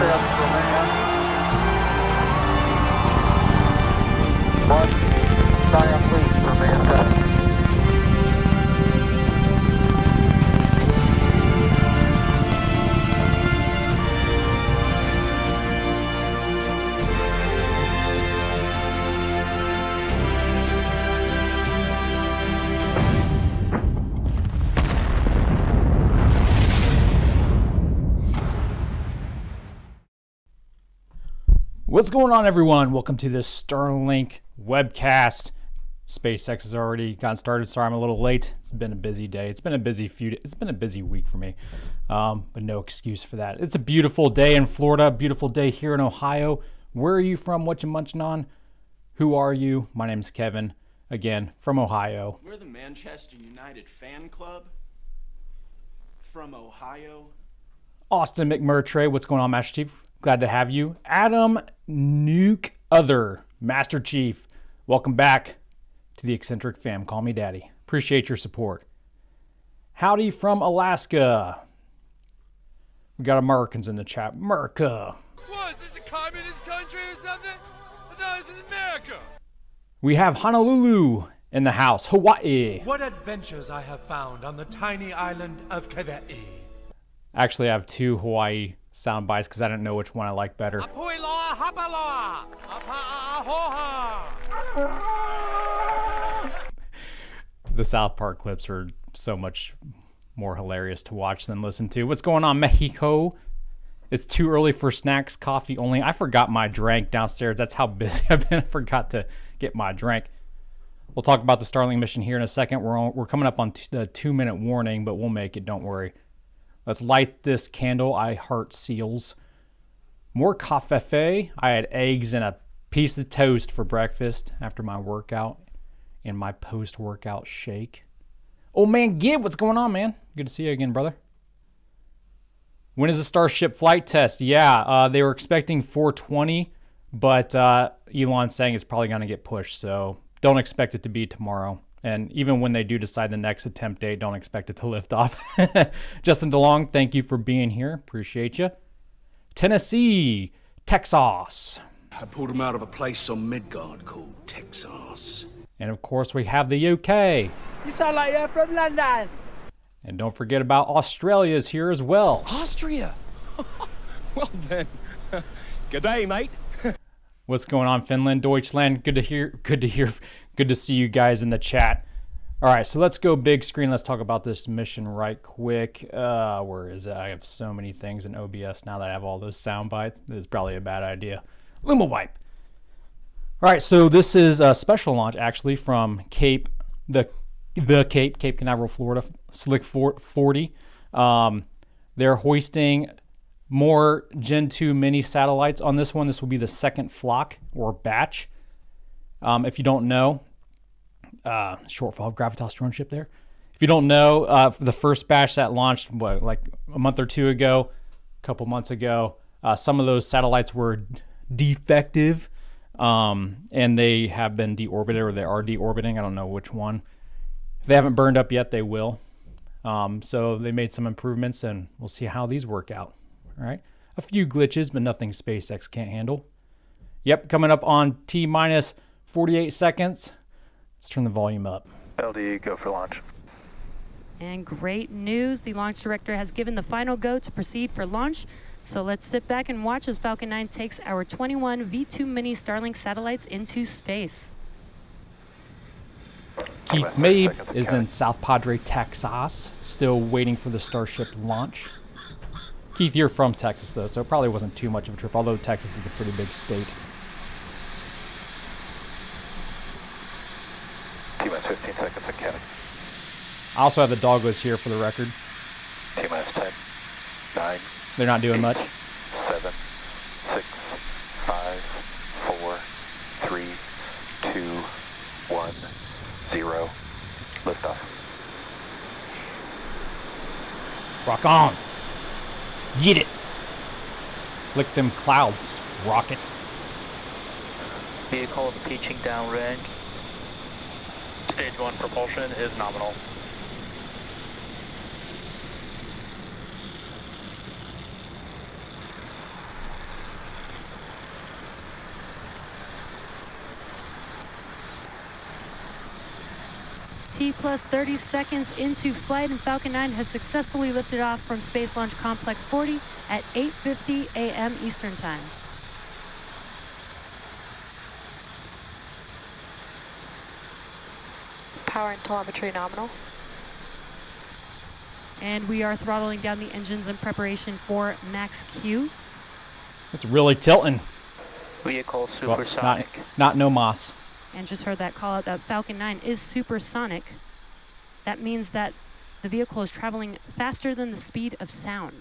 One giant leap for mankind. What's going on, everyone? Welcome to this Starlink webcast. SpaceX has already gotten started. Sorry, I'm a little late. It's been a busy day. It's been a busy week for me, but no excuse for that. It's a beautiful day in Florida. Beautiful day here in Ohio. Where are you from? What you munching on? Who are you? My name is Kevin. Again, from Ohio. We're the Manchester United fan club from Ohio. Austin McMurtray. What's going on, Master Chief? Glad to have you. Adam Nuke Other, Master Chief. Welcome back to the Eccentric Fam. Call me Daddy. Appreciate your support. Howdy from Alaska. We got Americans in the chat. America. What, is this a communist country or something? I thought this is America. We have Honolulu in the house. Hawaii. What adventures I have found on the tiny island of Kauai. Actually, I have two Hawaii sound bites because I didn't know which one I like better. Apuiloa hapaloa. The South Park clips are so much more hilarious to watch than listen to. What's going on, Mexico? It's too early for snacks, coffee only. I forgot my drink downstairs. That's how busy I've been. I forgot to get my drink. We'll talk about the Starlink mission here in a second. We're coming up on the 2-minute warning, but we'll make it. Don't worry. Let's light this candle. I heart seals. More coffee. I had eggs and a piece of toast for breakfast after my workout and my post-workout shake. Oh man, Gib, what's going on, man? Good to see you again, brother. When is the Starship flight test? Yeah, they were expecting 420, but Elon's saying it's probably going to get pushed, so don't expect it to be tomorrow. And even when they do decide the next attempt date, don't expect it to lift off. Justin DeLong, thank you for being here. Appreciate you. Tennessee, Texas. I pulled him out of a place on Midgard called Texas. And of course, we have the UK. You sound like you're from London. And don't forget about Australia is here as well. Austria? Well then, good day, mate. What's going on, Finland, Deutschland? Good to see you guys in the chat. All right, so let's go big screen. Let's talk about this mission right quick. Where is it? I have so many things in OBS now that I have all those sound bites. This is probably a bad idea. Luma wipe. All right, so this is a special launch actually from Cape Canaveral, Florida, Slick 40. They're hoisting more Gen 2 mini satellites on this one. This will be the second flock or batch. If you don't know, Shortfall of Gravitas drone ship there. If you don't know, the first batch that launched, like a month or two ago, a couple months ago, some of those satellites were defective, and they have been deorbited, or they are deorbiting. I don't know which one. If they haven't burned up yet, they will. So they made some improvements, and we'll see how these work out. All right, a few glitches, but nothing SpaceX can't handle. Yep, coming up on T-minus 48 seconds. Let's turn the volume up. LD, go for launch. And great news, the launch director has given the final go to proceed for launch. So let's sit back and watch as Falcon 9 takes our 21 V2 mini Starlink satellites into space. Keith Mabe is in South Padre, Texas, still waiting for the Starship launch. Keith, you're from Texas, though, so it probably wasn't too much of a trip, although Texas is a pretty big state. T-minus 15 seconds on Kevin. I also have the doggos here for the record. T-minus 10, 9. They're not doing 8, much. 7, 6, 5, 4, 3, 2, 1, 0. Liftoff. Rock on. Get it. Lick them clouds, rocket. Vehicle pitching downrange. Stage 1 propulsion is nominal. T plus 30 seconds into flight, and Falcon 9 has successfully lifted off from Space Launch Complex 40 at 8:50 a.m. Eastern Time. Power and telemetry nominal. And we are throttling down the engines in preparation for Max Q. It's really tilting. Vehicle Well, supersonic. not no moss. And just heard that call out that Falcon 9 is supersonic. That means that the vehicle is traveling faster than the speed of sound.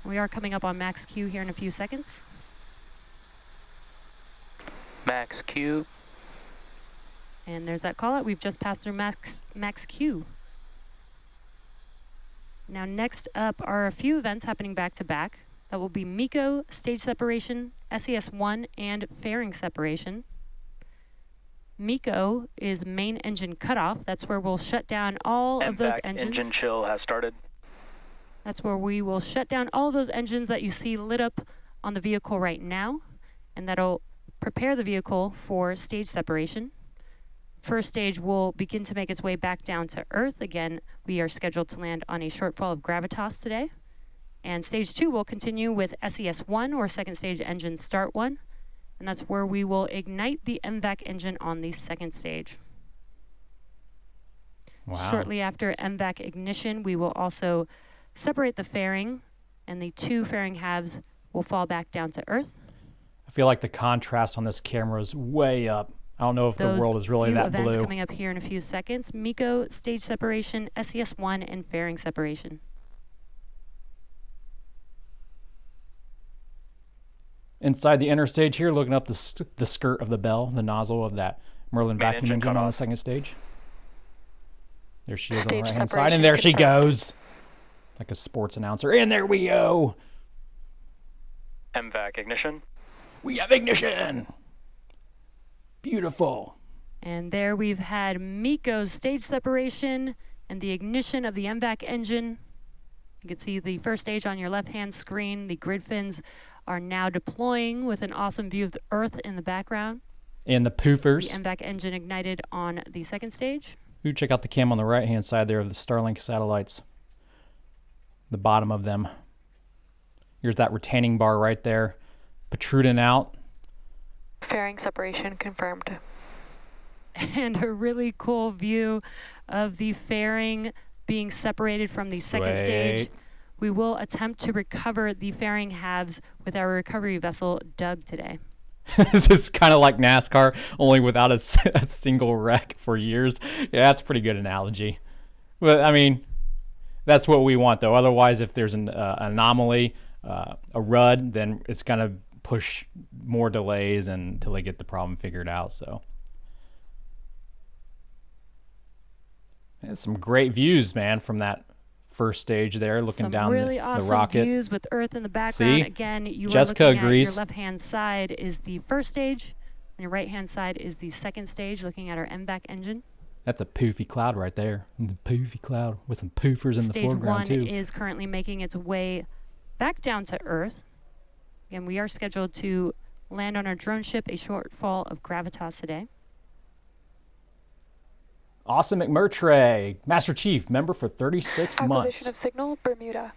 We are coming up on Max Q here in a few seconds. Max Q. And there's that call out. We've just passed through Max Q. Now next up are a few events happening back to back. That will be MECO, stage separation, SES-1, and fairing separation. MECO is main engine cutoff. That's where we'll shut down all of those engines. Engine chill has started. That's where we will shut down all of those engines that you see lit up on the vehicle right now, and that'll prepare the vehicle for stage separation. First stage will begin to make its way back down to Earth. Again, we are scheduled to land on A Shortfall of Gravitas today. And stage 2 will continue with SES-1, or second stage engine start 1. And that's where we will ignite the MVAC engine on the second stage. Wow. Shortly after MVAC ignition, we will also separate the fairing, and the 2 fairing halves will fall back down to Earth. I feel like the contrast on this camera is way up. I don't know if the world is really that events blue. Coming up here in a few seconds. MECO, stage separation, SES-1, and fairing separation. Inside the inner stage here, looking up the skirt of the bell, the nozzle of that Merlin vacuum engine on the second stage. There she is on the right-hand side, and there she goes. Like a sports announcer. And there we go. MVAC ignition. We have ignition. Beautiful. And there we've had MECO's stage separation and the ignition of the MVAC engine. You can see the first stage on your left-hand screen. The grid fins are now deploying with an awesome view of the Earth in the background. And the poofers. The MVAC engine ignited on the second stage. Ooh, check out the cam on the right-hand side there of the Starlink satellites. The bottom of them. Here's that retaining bar right there, protruding out. Fairing separation confirmed. And a really cool view of the fairing being separated from the second stage. We will attempt to recover the fairing halves with our recovery vessel, Doug, today. This is kind of like NASCAR, only without a single wreck for years. Yeah, that's a pretty good analogy. But, I mean, that's what we want, though. Otherwise, if there's an anomaly, a RUD, then it's going to push more delays until they get the problem figured out. So, and some great views, man, from that first stage there, looking some down really the awesome rocket. views with Earth in the background. See? Again, you Jessica are looking agrees. at your left-hand side is the first stage, and your right-hand side is the second stage, looking at our MVAC engine. That's a poofy cloud right there. The poofy cloud with some poofers in the foreground, too. Stage 1 is currently making its way back down to Earth. Again, we are scheduled to land on our drone ship, A Shortfall of Gravitas, today. Awesome McMurtray, Master Chief, member for 36 months. Acquisition of signal, Bermuda.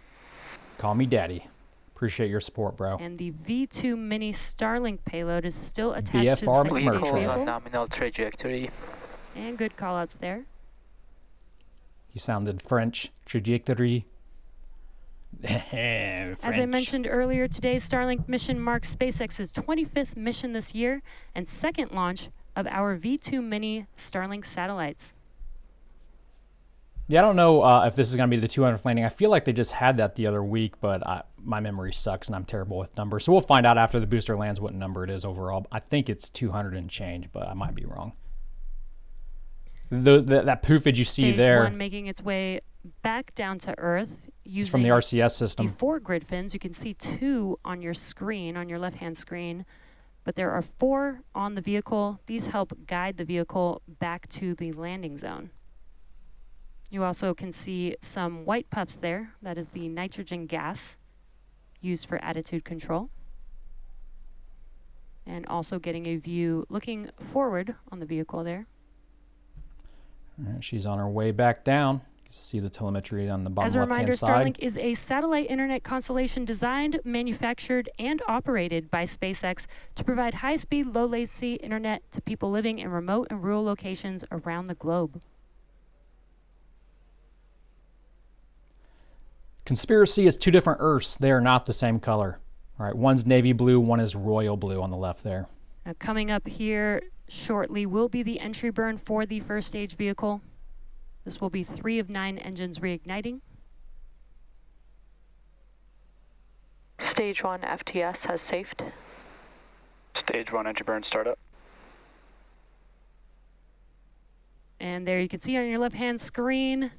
Call me Daddy. Appreciate your support, bro. And the V2 mini Starlink payload is still attached BFR to the second McMurtray. stage vehicle. Nominal trajectory. And good call-outs there. You sounded French. Trajectory. French. As I mentioned earlier, today's Starlink mission marks SpaceX's 25th mission this year and second launch of our V2 mini Starlink satellites. Yeah, I don't know if this is going to be the 200th landing. I feel like they just had that the other week, but my memory sucks and I'm terrible with numbers. So we'll find out after the booster lands what number it is overall. I think it's 200 and change, but I might be wrong. That poofage you see Stage there. 1 making its way back down to Earth using from the RCS system. the 4 grid fins. You can see 2 on your screen, on your left-hand screen, but there are 4 on the vehicle. These help guide the vehicle back to the landing zone. You also can see some white puffs there. That is the nitrogen gas used for attitude control. And also getting a view looking forward on the vehicle there. All right, she's on her way back down. You can see the telemetry on the bottom As a reminder, left-hand side. Starlink is a satellite internet constellation designed, manufactured, and operated by SpaceX to provide high-speed, low-latency internet to people living in remote and rural locations around the globe. Conspiracy is 2 different Earths. They are not the same color. All right, one's navy blue, one is royal blue on the left there. Now, coming up here shortly will be the entry burn for the first stage vehicle. This will be 3 of 9 engines reigniting. Stage 1 FTS has safed. Stage 1 entry burn startup. And there you can see on your left-hand screen,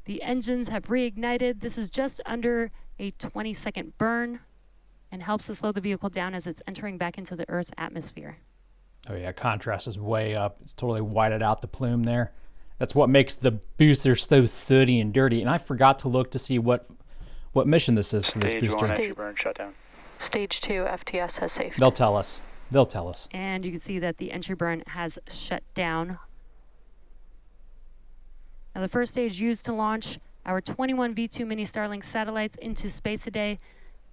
the engines have reignited. This is just under a 20-second burn and helps to slow the vehicle down as it's entering back into the Earth's atmosphere. Oh yeah, contrast is way up. It's totally whited out the plume there. That's what makes the booster so sooty and dirty. And I forgot to look to see what mission this is for this booster. Stage 1 entry burn shutdown. Stage 2 FTS has safed. They'll tell us. They'll tell us. And you can see that the entry burn has shut down. Now, the first stage used to launch our 21 V2 mini Starlink satellites into space today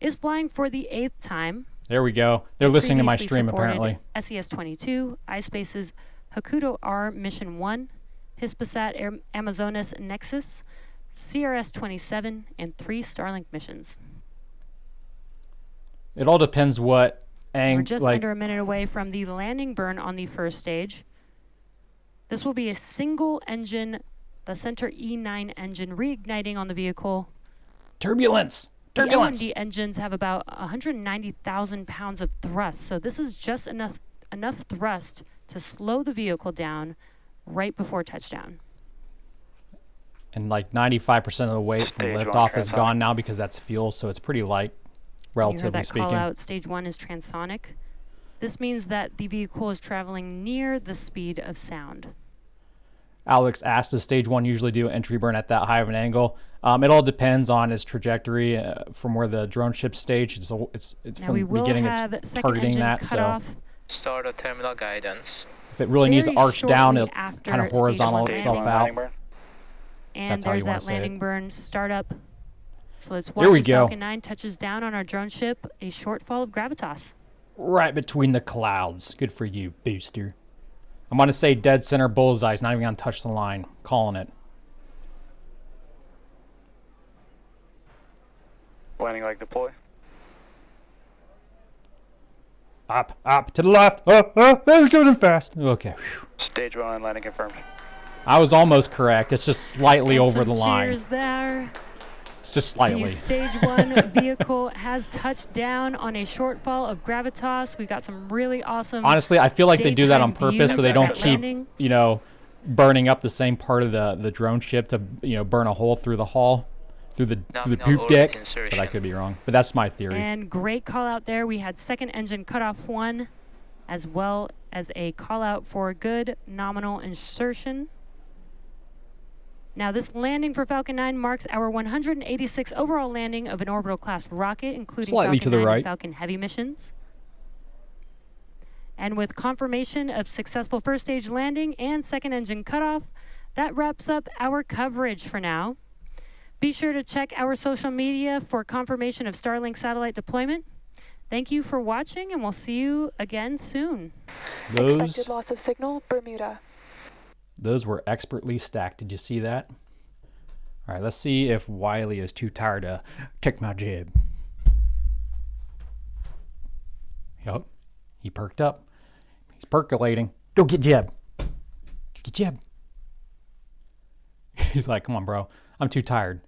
is flying for the 8th time. There we go. They're listening to my Previously stream, supported apparently. SES-22, iSpace's Hakuto R Mission 1, Hispasat Amazonas Nexus, CRS-27, and 3 Starlink missions. It all depends what angle. We're just under a minute away from the landing burn on the first stage. This will be a single engine, the Center E9 engine reigniting on the vehicle. Turbulence! The Turbulence! LMD engines have about 190,000 pounds of thrust, so this is just enough thrust to slow the vehicle down right before touchdown. And like 95% of the weight from Stage 1 liftoff is transonic. gone now because that's fuel, so it's pretty light, You heard relatively that speaking. call out, stage 1 is transonic. This means that the vehicle is traveling near the speed of sound. Alex asked, does stage 1 usually do an entry burn at that high of an angle? It all depends on its trajectory from where the drone ship stage. It's Now from we the will beginning. have It's second targeting engine that. cut So off Start of terminal guidance. if it really needs to very arch down, shortly it'll after kind of stage horizontal 1 itself landing. out. Landing burn. And That's how you there's wanna that say it. landing burn startup. So let's Here watch we as go. Falcon 9 touches down on our drone ship, A Shortfall of Gravitas. Right between the clouds. Good for you, booster. I'm going to say dead center bullseye. It's not even going to touch the line. Calling it. Landing leg deploy. Up, to the left. It's going fast. Okay. Whew. Stage 1 landing confirmed. I was almost correct. It's just slightly And over some the line. cheers there. It's just The slightly. stage 1 vehicle has touched down on A Shortfall of Gravitas. We got some really awesome. Honestly, I feel like they do that on daytime purpose views so they of don't that keep, landing. burning up the same part of the drone ship to, burn a hole through the hull, through the poop deck. But I could be wrong. But that's my theory. And great call out there. We had second engine cutoff 1, as well as a call out for good nominal insertion. Now, this landing for Falcon 9 marks our 186th overall landing of an orbital class rocket, including Slightly Falcon to the 9 right. and Falcon Heavy missions. And with confirmation of successful first stage landing and second engine cutoff, that wraps up our coverage for now. Be sure to check our social media for confirmation of Starlink satellite deployment. Thank you for watching, and we'll see you again soon. Expected loss of signal, Bermuda. Those were expertly stacked. Did you see that? All right, let's see if Wiley is too tired to take my jib. Yup, he perked up. He's percolating. Go get Jeb. Get Jeb. He's like, come on, bro. I'm too tired.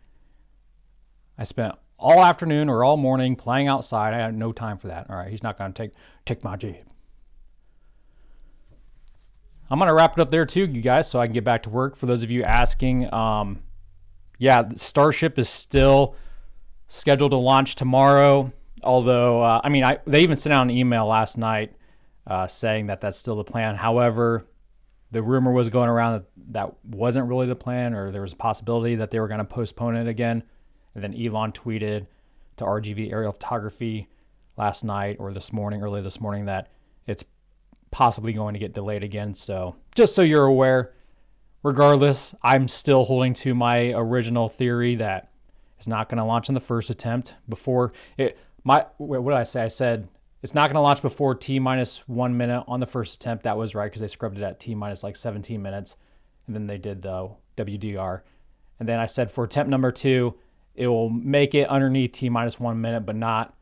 I spent all afternoon or all morning playing outside. I had no time for that. All right, he's not going to take my jib. I'm going to wrap it up there too, you guys, so I can get back to work. For those of you asking, yeah, Starship is still scheduled to launch tomorrow. Although, they even sent out an email last night saying that that's still the plan. However, the rumor was going around that that wasn't really the plan, or there was a possibility that they were going to postpone it again. And then Elon tweeted to RGV Aerial Photography last night or early this morning, that it's possibly going to get delayed again. So just so you're aware, regardless, I'm still holding to my original theory that it's not going to launch on the first attempt before it. What did I say? I said it's not going to launch before T-1 minute on the first attempt. That was right because they scrubbed it at T-minus like 17 minutes, and then they did the WDR. And then I said for attempt number 2, it will make it underneath T-1 minute, but not.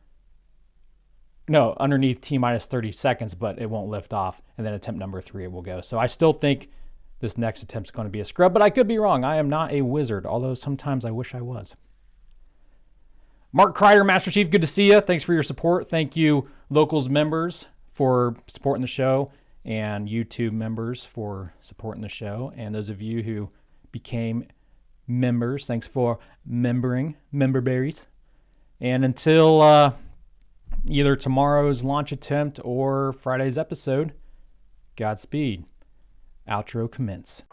No, underneath T-minus 30 seconds, but it won't lift off. And then attempt number 3, it will go. So I still think this next attempt is going to be a scrub, but I could be wrong. I am not a wizard, although sometimes I wish I was. Mark Kreider, Master Chief, good to see you. Thanks for your support. Thank you, Locals members, for supporting the show, and YouTube members for supporting the show. And those of you who became members, thanks for member berries. And until either tomorrow's launch attempt or Friday's episode, Godspeed. Outro commence.